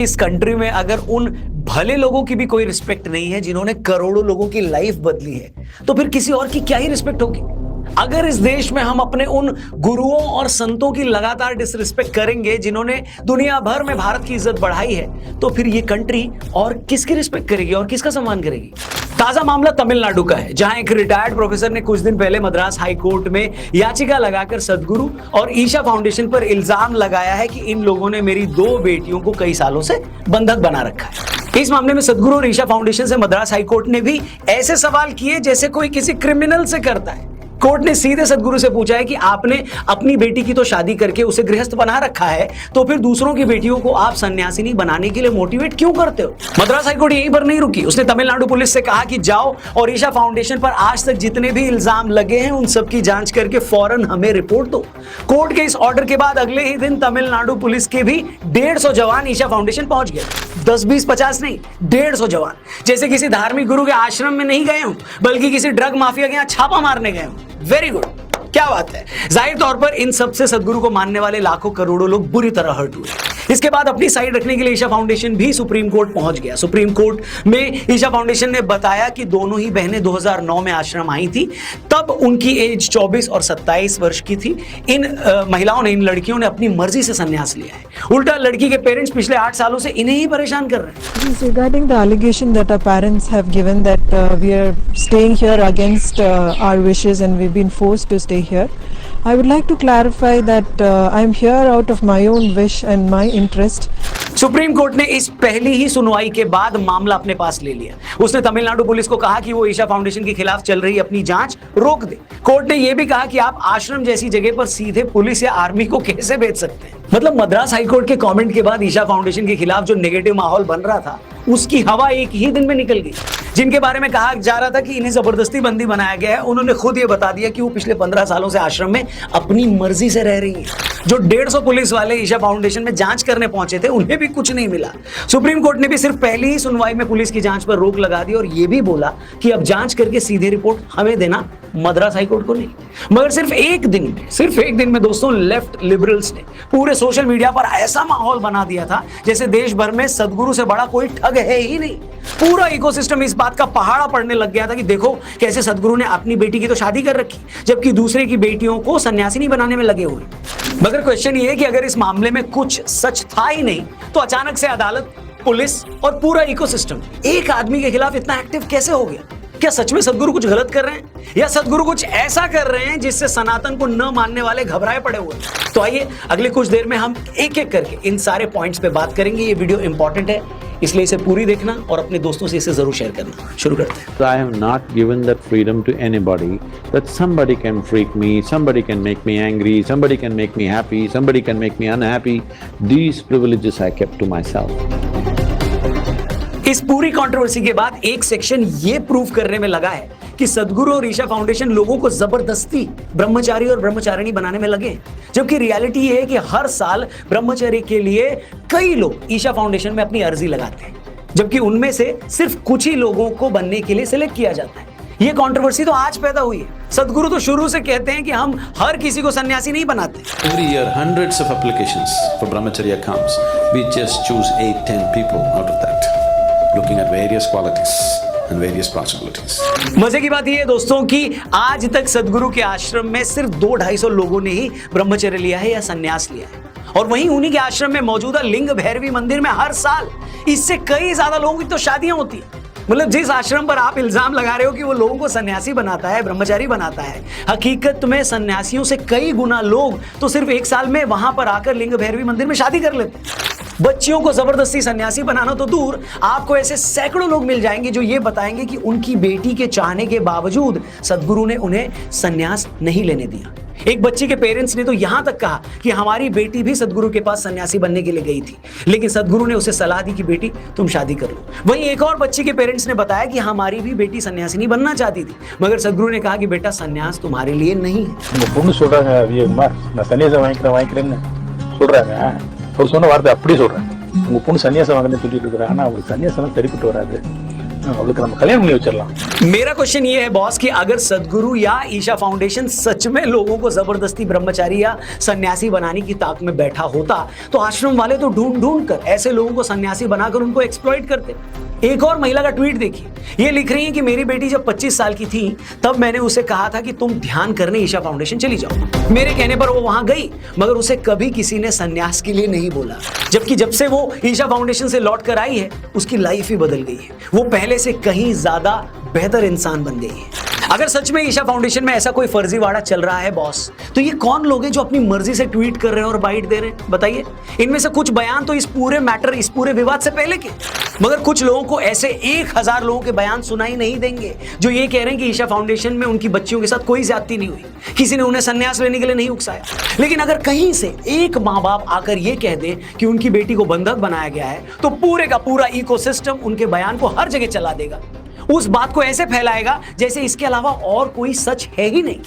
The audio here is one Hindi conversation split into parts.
इस कंट्री में अगर उन भले लोगों की भी कोई रिस्पेक्ट नहीं है जिन्होंने करोड़ों लोगों की लाइफ बदली है, तो फिर किसी और की क्या ही रिस्पेक्ट होगी। अगर इस देश में हम अपने उन गुरुओं और संतों की लगातार डिसरिस्पेक्ट करेंगे जिन्होंने दुनिया भर में भारत की इज्जत बढ़ाई है, तो फिर ये कंट्री और किसकी रिस्पेक्ट करेगी और किसका सम्मान करेगी। ताजा मामला तमिलनाडु का है, जहां एक रिटायर्ड प्रोफेसर ने कुछ दिन पहले मद्रास हाई कोर्ट में याचिका लगाकर सदगुरु और ईशा फाउंडेशन पर इल्जाम लगाया है कि इन लोगों ने मेरी 2 बेटियों को कई सालों से बंधक बना रखा है। इस मामले में सदगुरु और ईशा फाउंडेशन से मद्रास हाई कोर्ट ने भी ऐसे सवाल किए जैसे कोई किसी क्रिमिनल से करता है। कोर्ट ने सीधे सदगुरु से पूछा है कि आपने अपनी बेटी की तो शादी करके उसे गृहस्थ बना रखा है, तो फिर दूसरों की बेटियों को आप सन्यासिनी बनाने के लिए मोटिवेट क्यों करते हो। मद्रास हाईकोर्ट यहीं पर नहीं रुकी, उसने तमिलनाडु पुलिस से कहा कि जाओ और ईशा फाउंडेशन पर आज तक जितने भी इल्जाम लगे हैं उन सब की जांच करके फौरन हमें रिपोर्ट दो। कोर्ट के इस ऑर्डर के बाद अगले ही दिन तमिलनाडु पुलिस के भी 150 जवान ईशा फाउंडेशन पहुंच गए। 10, 20, 50 नहीं, 150 जवान, जैसे किसी धार्मिक गुरु के आश्रम में नहीं गए हूं, बल्कि किसी ड्रग माफिया के यहां छापा मारने गए हूं। वेरी गुड, क्या बात है। जाहिर तौर पर इन सबसे सदगुरु को मानने वाले लाखों करोड़ों लोग बुरी तरह हर्ट हुए। इसके बाद अपनी साइड रखने के लिए ईशा फाउंडेशन भी सुप्रीम कोर्ट पहुंच गया। सुप्रीम कोर्ट में ईशा फाउंडेशन ने बताया कि दोनों ही बहनें 2009 में आश्रम आई थी, तब उनकी एज 24 और 27 वर्ष की थी। इन महिलाओं ने, इन लड़कियों ने अपनी मर्जी से संन्यास लिया है। उल्टा लड़की के पेरेंट्स पिछले 8 सालों से इन्हें ही परेशान कर रहे हैं। Regarding the allegation that our parents have given that we are staying here against our wishes and we've been forced to stay here, I would like to clarify that I'm here out of my own wish and my interest. Supreme court ने इस पहली ही सुनवाई के बाद मामला अपने पास ले लिया। उसने तमिलनाडु पुलिस को कहा कि वो ईशा फाउंडेशन के खिलाफ चल रही अपनी जांच रोक दे। कोर्ट ने यह भी कहा कि आप आश्रम जैसी जगह पर सीधे पुलिस या आर्मी को कैसे भेज सकते हैं। मतलब मद्रास हाईकोर्ट के कमेंट के बाद ईशा फाउंडेशन के खिलाफ जो नेगेटिव माहौल बन रहा था, उसकी हवा एक ही दिन में निकल गई। जिनके बारे में कहा जा रहा था कि इन्हें जबरदस्ती बंदी बनाया गया है, उन्होंने खुद ये बता दिया कि वो पिछले 15 सालों से आश्रम में अपनी मर्जी से रह रही है। जो 150 पुलिस वाले ईशा फाउंडेशन में जांच करने पहुंचे थे, उन्हें भी कुछ नहीं मिला। सुप्रीम कोर्ट ने भी सिर्फ पहली ही सुनवाई में पुलिस की जांच पर रोक लगा दी और यह भी बोला कि अब जांच करके सीधे रिपोर्ट हमें देना, मद्रास हाईकोर्ट को नहीं। मगर सिर्फ एक दिन में दोस्तों, लेफ्ट लिबरल्स ने पूरे सोशल मीडिया पर ऐसा माहौल बना दिया था जैसे देश भर में सदगुरु से बड़ा कोई ठग है ही नहीं। पूरा इकोसिस्टम इस बात का पहाड़ा पड़ने लग गया था कि देखो कैसे सदगुरु ने अपनी बेटी की तो शादी कर रखी, जबकि दूसरे की बेटियों को सन्यासिनी बनाने में लगे हुए। मगर क्वेश्चन ये है कि अगर इस मामले में कुछ सच था ही नहीं, तो अचानक से अदालत, पुलिस और पूरा इकोसिस्टम एक आदमी के खिलाफ इतना एक्टिव कैसे हो गया। क्या सच में सदगुरु कुछ गलत कर रहे हैं, या सदगुरु कुछ ऐसा कर रहे हैं जिससे सनातन को न मानने वाले घबराए पड़े हुए। तो आइए अगले कुछ देर में हम एक एक करके इन सारे पॉइंट्स पे बात करेंगे। ये वीडियो इंपॉर्टेंट है, इसलिए इसे पूरी देखना और अपने दोस्तों से इसे जरूर शेयर करना। शुरू करते हैं। I have not given that freedom to anybody, that somebody can freak me, somebody can make me angry, somebody can make me happy, somebody can make me unhappy. These privileges I kept to myself. इस पूरी कंट्रोवर्सी के बाद एक सेक्शन ये प्रूव करने में लगा है कि सदगुरु और ईशा फाउंडेशन लोगों को जबरदस्ती ब्रह्मचारी और ब्रह्मचारिणी बनाने में लगे, जबकि रियलिटी ये है कि हर साल ब्रह्मचर्य के लिए कई लोग ईशा फाउंडेशन में अपनी अर्जी लगाते हैं, जबकि उनमें से सिर्फ कुछ ही लोगों को बनने के लिए सिलेक्ट किया जाता है। ये कंट्रोवर्सी तो आज पैदा हुई है। सदगुरु तो शुरू से कहते हैं कि हम हर किसी को सन्यासी नहीं बनाते। Every year, hundreds of applications for brahmacharya comes. We just choose 8-10 people out of that, looking at various qualities and various possibilities. मजे की बात यह है दोस्तों कि आज तक सदगुरु के आश्रम में सिर्फ 200-250 लोगों ने ही ब्रह्मचर्य लिया है या सन्यास लिया है, और वहीं उन्हीं के आश्रम में मौजूदा लिंग भैरवी मंदिर में हर साल इससे कई ज्यादा लोगों की तो शादियां होती है। मतलब जिस आश्रम पर आप इल्जाम लगा रहे हो कि वो लोगों को सन्यासी बनाता है, ब्रह्मचारी बनाता है, हकीकत में सन्यासियों से कई गुना लोग तो सिर्फ एक साल में वहां पर आकर लिंग भैरवी मंदिर में शादी कर लेते हैं। बच्चियों को जबरदस्ती सन्यासी बनाना तो दूर, आपको ऐसे सैकड़ों लोग मिल जाएंगे जो ये बताएंगे कि उनकी बेटी के चाहने के बावजूद सदगुरु ने उन्हें सन्यास नहीं लेने दिया। एक बच्ची के पेरेंट्स ने तो यहां तक कहा कि हमारी बेटी भी सदगुरु के पास सन्यासी बनने के लिए गई थी, लेकिन सदगुरु ने उसे सलाह दी कि बेटी तुम शादी कर लो। वहीं एक और बच्ची के पेरेंट्स ने बताया कि हमारी भी बेटी सन्यासी नहीं बनना चाहती थी, मगर सदगुरु ने कहा कि बेटा सन्यास तुम्हारे लिए नहीं है। பொண்ணு சொல்றாங்க விஜயகுமார், நான் சன்னியாசம் வாங்கிக்கிறேன்னு சொல்றாங்க. அவர் சொன்ன வார்த்தை அப்படி சொல்றேன், உங்க பொண்ணு சன்னியாசம் வாங்கன்னு சொல்லிட்டு இருக்கிறாங்க. ஆனா அவங்களுக்கு சன்னியாசம் சரிப்பட்டு வராது. அவளுக்கு நம்ம கல்யாணம் பண்ணி வச்சிடலாம். मेरा क्वेश्चन ये है बॉस कि अगर सदगुरु या ईशा फाउंडेशन सच में लोगों को जबरदस्ती ब्रह्मचारी या सन्यासी बनाने की ताक में बैठा होता तो आश्रम वाले तो ढूंढ ढूंढ कर ऐसे लोगों को सन्यासी बनाकर उनको एक्सप्लॉइट करते। एक और महिला का ट्वीट देखिए, ये लिख रही है कि मेरी बेटी जब 25 साल की थी तब मैंने उसे कहा था कि तुम ध्यान करने ईशा फाउंडेशन चली जाओ। मेरे कहने पर वो वहां गई मगर उसे कभी किसी ने सन्यास के लिए नहीं बोला, जबकि जब से वो ईशा फाउंडेशन से लौट कर आई है उसकी लाइफ ही बदल गई है। वो पहले से कहीं ज्यादा बेहतर इंसान बन गई है। अगर सच में ईशा फाउंडेशन में ऐसा कोई फर्जीवाड़ा चल रहा है बॉस, तो ये कौन लोग हैं जो अपनी मर्जी से ट्वीट कर रहे हैं और बाइट दे रहे हैं? बताइए। इनमें से कुछ बयान तो इस पूरे मैटर, इस पूरे विवाद से पहले के, मगर कुछ लोगों को ऐसे 1000 लोगों के बयान सुनाई नहीं देंगे जो ये कह रहे हैं कि ईशा फाउंडेशन में उनकी बच्चियों के साथ कोई ज्यादती नहीं हुई, किसी ने उन्हें संन्यास लेने के लिए नहीं उकसाया। लेकिन अगर कहीं से एक माँ बाप आकर ये कह दे कि उनकी बेटी को बंधक बनाया गया है तो पूरे का पूरा इकोसिस्टम उनके बयान को हर जगह चला देगा, उस बात को ऐसे फैलाएगा जैसे इसके अलावा और कोई सच है ही नहीं।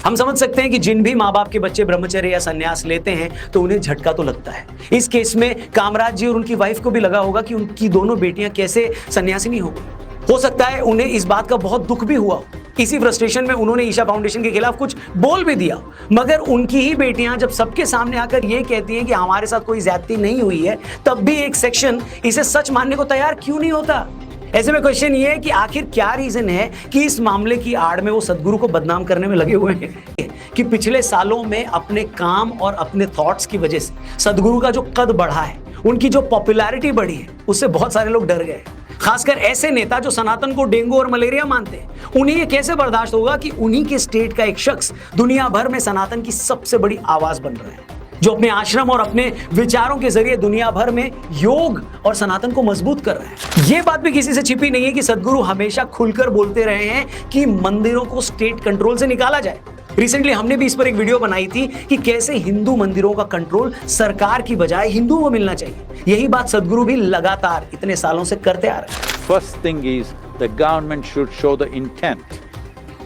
हम समझ सकते हैं कि जिन भी माँ बाप के बच्चे ब्रह्मचर्य या संन्यास लेते हैं तो उन्हें झटका तो लगता है। इस केस में कामराज जी और उनकी वाइफ को भी लगा होगा कि उनकी दोनों बेटियां कैसे सन्यासिनी हो गई। हो सकता है उन्हें इस बात का बहुत दुख भी हुआ। इसी फ्रस्ट्रेशन में उन्होंने ईशा फाउंडेशन के खिलाफ कुछ बोल भी दिया, मगर उनकी ही बेटियां जब सबके सामने आकर ये कहती हैं कि हमारे साथ कोई ज्यादती नहीं हुई है, तब भी एक सेक्शन इसे सच मानने को तैयार क्यों नहीं होता? ऐसे में क्वेश्चन ये है कि आखिर क्या रीजन है कि इस मामले की आड़ में वो सदगुरु को बदनाम करने में लगे हुए हैं कि पिछले सालों में अपने काम और अपने थॉट्स की वजह से सदगुरु का जो कद बढ़ा है, उनकी जो पॉपुलैरिटी बढ़ी है, उससे बहुत सारे लोग डर गए। खासकर ऐसे नेता जो सनातन को डेंगू और मलेरिया मानते हैं। उन्हें ये कैसे बर्दाश्त होगा कि उन्हीं के स्टेट का एक शख्स दुनिया भर में सनातन की सबसे बड़ी आवाज बन रहा है, जो अपने आश्रम और अपने विचारों के जरिए दुनिया भर में योग और सनातन को मजबूत कर रहा है। ये बात भी किसी से छिपी नहीं है कि सदगुरु हमेशा खुलकर बोलते रहे हैं कि मंदिरों को स्टेट कंट्रोल से निकाला जाए। रिसेंटली हमने भी इस पर एक वीडियो बनाई थी कि कैसे हिंदू मंदिरों का कंट्रोल सरकार की बजाय हिंदुओं को मिलना चाहिए। यही बात सदगुरु भी लगातार इतने सालों से करते आ रहे हैं। First thing is the government should show the intent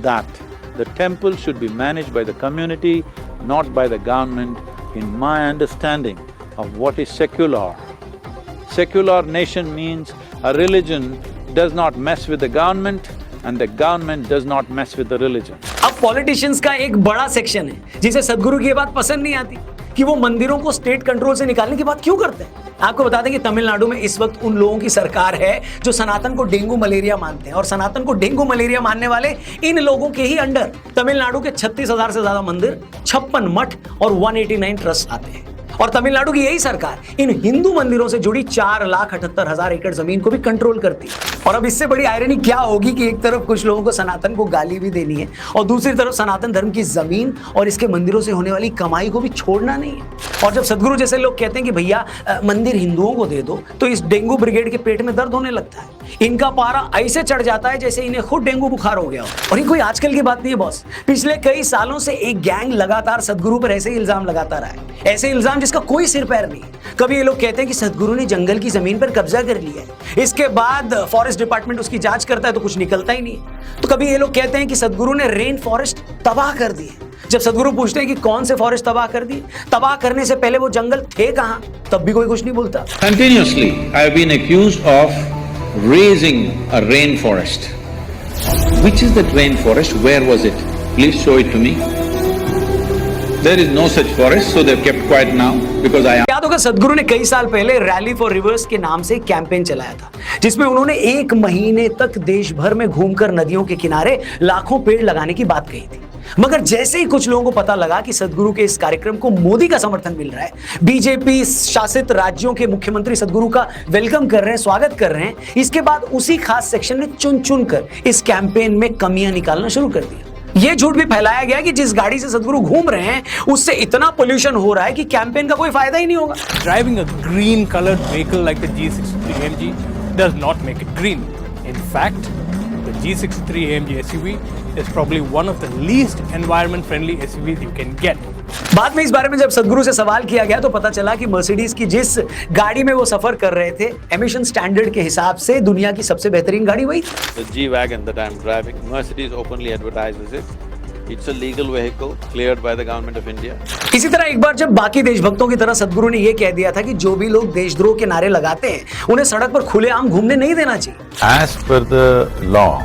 that the temple should be managed by the community, not by the government. In my understanding of what is secular nation means a religion does not mess with the government and the government does not mess with the religion. अब पॉलिटिशियंस का एक बड़ा सेक्शन है जिसे सदगुरु की ये बात पसंद नहीं आती कि वो मंदिरों को स्टेट कंट्रोल से निकालने की बात क्यों करते हैं। आपको बता दें कि तमिलनाडु में इस वक्त उन लोगों की सरकार है जो सनातन को डेंगू मलेरिया मानते हैं, और सनातन को डेंगू मलेरिया मानने वाले इन लोगों के ही अंडर तमिलनाडु के 36,000 से ज्यादा मंदिर, 56 मठ और 189 ट्रस्ट आते हैं। और तमिलनाडु की यही सरकार इन हिंदू मंदिरों से जुड़ी 4,78,000 एकड़ जमीन को भी कंट्रोल करती है। और अब इससे बड़ी आयरनी क्या होगी कि एक तरफ कुछ लोगों को सनातन को गाली भी देनी है और दूसरी तरफ सनातन धर्म की जमीन और इसके मंदिरों से होने वाली कमाई को भी छोड़ना नहीं है। और जब सदगुरु जैसे लोग कहते हैं कि भैया मंदिर हिंदुओं को दे दो, तो इस डेंगू ब्रिगेड के पेट में दर्द होने लगता है। इनका पारा ऐसे चढ़ जाता है जैसे इन्हें खुद डेंगू बुखार हो गया हो। और ये कोई आजकल की बात नहीं है बॉस, पिछले कई सालों से एक गैंग लगातार सदगुरु पर ऐसे ही इल्जाम लगाता रहा है, ऐसे इल्जाम जिसका कोई सिर पैर नहीं। कभी ये लोग कहते हैं कि सदगुरु ने जंगल की जमीन पर कब्जा कर लिया है, इसके बाद फॉरेस्ट डिपार्टमेंट उसकी जांच करता है तो कुछ निकलता ही नहीं। तो कभी ये लोग कहते हैं कि सदगुरु ने रेन फॉरेस्ट तबाह कर दिए। जब सदगुरु पूछते हैं कि कौन से फॉरेस्ट तबाह कर दिए, तबाह करने से पहले वो जंगल थे कहां, तब भी कोई कुछ नहीं बोलता। Continuously, I have been accused of raising a rainforest. Which is that rainforest? Where was it? Please show it to me. There is no such forest, so they have kept quiet now because I am. याद होगा सदगुरु ने कई साल पहले रैली फॉर रिवर्स के नाम से कैंपेन चलाया था, जिसमें उन्होंने 1 महीने तक देश भर में घूमकर नदियों के किनारे लाखों पेड़ लगाने की बात कही थी। मगर जैसे ही कुछ लोगों को पता लगा कि सदगुरु के इस कार्यक्रम को मोदी का समर्थन मिल रहा है, बीजेपी शासित राज्यों के मुख्यमंत्री सदगुरु का वेलकम कर रहे हैं, स्वागत कर रहे हैं, इसके बाद उसी खास सेक्शन ने चुन चुन कर इस कैंपेन में कमियां निकालना शुरू कर दिया। ये झूठ भी फैलाया गया कि जिस गाड़ी से सदगुरु घूम रहे हैं उससे इतना पोल्यूशन हो रहा है कि कैंपेन का कोई फायदा ही नहीं होगा। Driving a green colored vehicle like the G63 AMG does not make it green. In fact, the G63 AMG SUV is probably one of the least environment friendly SUVs you can get. बाद में इस बारे में जब सदगुरु से सवाल किया गया तो पता चला कि मर्सिडीज की जिस गाड़ी में वो सफर कर रहे थे, एमिशन स्टैंडर्ड के हिसाब से दुनिया की सबसे बेहतरीन गाड़ी वही थी। The G-Wagon that I am driving, Mercedes openly advertises it It's a legal vehicle cleared by the government of India. इसी तरह एक बार जब बाकी देशभक्तों की तरह सदगुरु ने यह कह दिया था कि जो भी लोग देशद्रोह के नारे लगाते हैं उन्हें सड़क पर खुलेआम घूमने नहीं देना चाहिए। As per the law,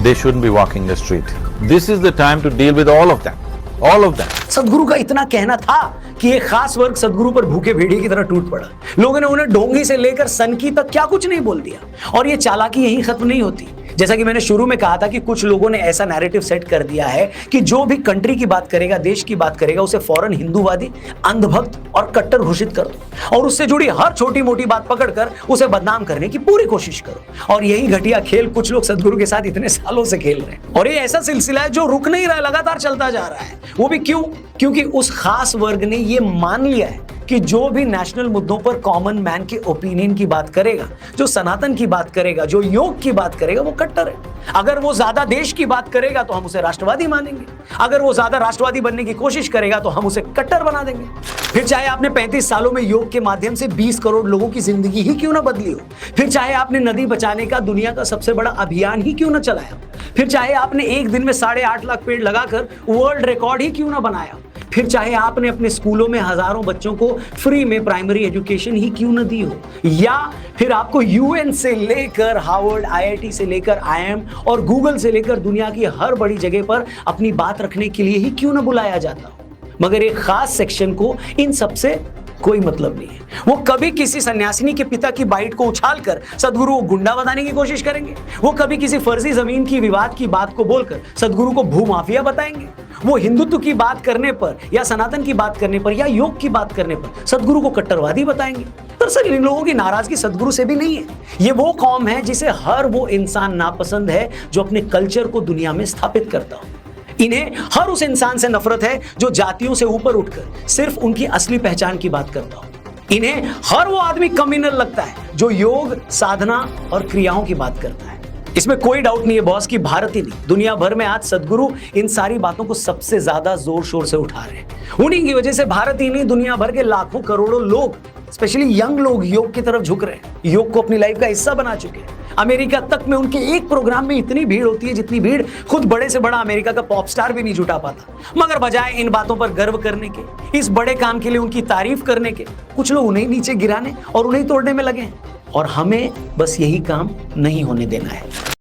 they shouldn't be walking the street. This is the time to deal with all of them. All of them. सदगुरु का इतना कहना था कि एक खास वर्ग सदगुरु पर भूखे भेड़िए की तरह टूट पड़ा। लोगों ने उन्हें ढोंगी से लेकर सनकी तक क्या कुछ नहीं बोल दिया। और ये चालाकी यहीं खत्म नहीं होती। जैसा कि मैंने शुरू में कहा था कि कुछ लोगों ने ऐसा नैरेटिव सेट कर दिया है कि जो भी कंट्री की बात करेगा, देश की बात करेगा, उसे फौरन हिंदूवादी, अंधभक्त और कट्टर घोषित कर दो और उससे जुड़ी हर छोटी मोटी बात पकड़कर उसे बदनाम करने की पूरी कोशिश करो। और यही घटिया खेल कुछ लोग सदगुरु के साथ इतने सालों से खेल रहे हैं और ये ऐसा सिलसिला है जो रुक नहीं रहा, लगातार चलता जा रहा है। वो भी क्यों? क्योंकि उस खास वर्ग ने ये मान लिया है कि जो भी नेशनल मुद्दों पर कॉमन मैन के ओपिनियन की बात करेगा, जो सनातन की बात करेगा, जो योग की बात करेगा, वो कट्टर है। अगर वो ज्यादा देश की बात करेगा तो हम उसे राष्ट्रवादी मानेंगे, अगर वो ज्यादा राष्ट्रवादी बनने की कोशिश करेगा तो हम उसे कट्टर बना देंगे। फिर चाहे आपने 35 सालों में योग के माध्यम से 20 करोड़ लोगों की जिंदगी ही क्यों ना बदली हो, फिर चाहे आपने नदी बचाने का दुनिया का सबसे बड़ा अभियान ही क्यों ना चलाया, फिर चाहे आपने एक दिन में 8.5 लाख पेड़ लगाकर वर्ल्ड रिकॉर्ड ही क्यों ना बनाया, फिर चाहे आपने अपने स्कूलों में हजारों बच्चों को फ्री में प्राइमरी एजुकेशन ही क्यों न दी हो, या फिर आपको यूएन से लेकर हार्वर्ड, आईआईटी से लेकर आईएम और गूगल से लेकर दुनिया की हर बड़ी जगह पर अपनी बात रखने के लिए ही क्यों न बुलाया जाता हो, मगर एक खास सेक्शन को इन सबसे कोई मतलब नहीं है। वो कभी किसी सन्यासिनी के पिता की बाइट को उछालकर सदगुरु को गुंडा बताने की कोशिश करेंगे, वो कभी किसी फर्जी जमीन की विवाद की बात को बोलकर सदगुरु को भूमाफिया बताएंगे, वो हिंदुत्व की बात करने पर या सनातन की बात करने पर या योग की बात करने पर सदगुरु को कट्टरवादी बताएंगे। दरअसल इन लोगों की नाराजगी सदगुरु से भी नहीं है। ये वो कौम है जिसे हर वो इंसान नापसंद है जो अपने कल्चर को दुनिया में स्थापित करता हो। इन्हें हर उस इंसान से नफरत है जो जातियों से ऊपर उठकर सिर्फ उनकी असली पहचान की बात करता हो। इन्हें हर वो आदमी कम्युनल लगता है जो योग, साधना और क्रियाओं की बात करता है। इसमें कोई डाउट नहीं है बॉस कि भारत ही नहीं, दुनिया भर में आज सदगुरु इन सारी बातों को सबसे ज्यादा जोर शोर से उठा रहे हैं। उन्हीं की वजह से भारत ही नहीं, दुनिया भर के लाखों करोड़ों लोग, स्पेशली यंग लोग, योग की तरफ झुक रहे हैं, योग को अपनी लाइफ का हिस्सा बना चुके हैं। अमेरिका तक में उनके एक प्रोग्राम में इतनी भीड़ होती है जितनी भीड़ खुद बड़े से बड़ा अमेरिका का पॉप स्टार भी नहीं जुटा पाता। मगर बजाय इन बातों पर गर्व करने के, इस बड़े काम के लिए उनकी तारीफ करने के, कुछ लोग उन्हें नीचे गिराने और उन्हें तोड़ने में लगे हैं। और हमें बस यही काम नहीं होने देना है।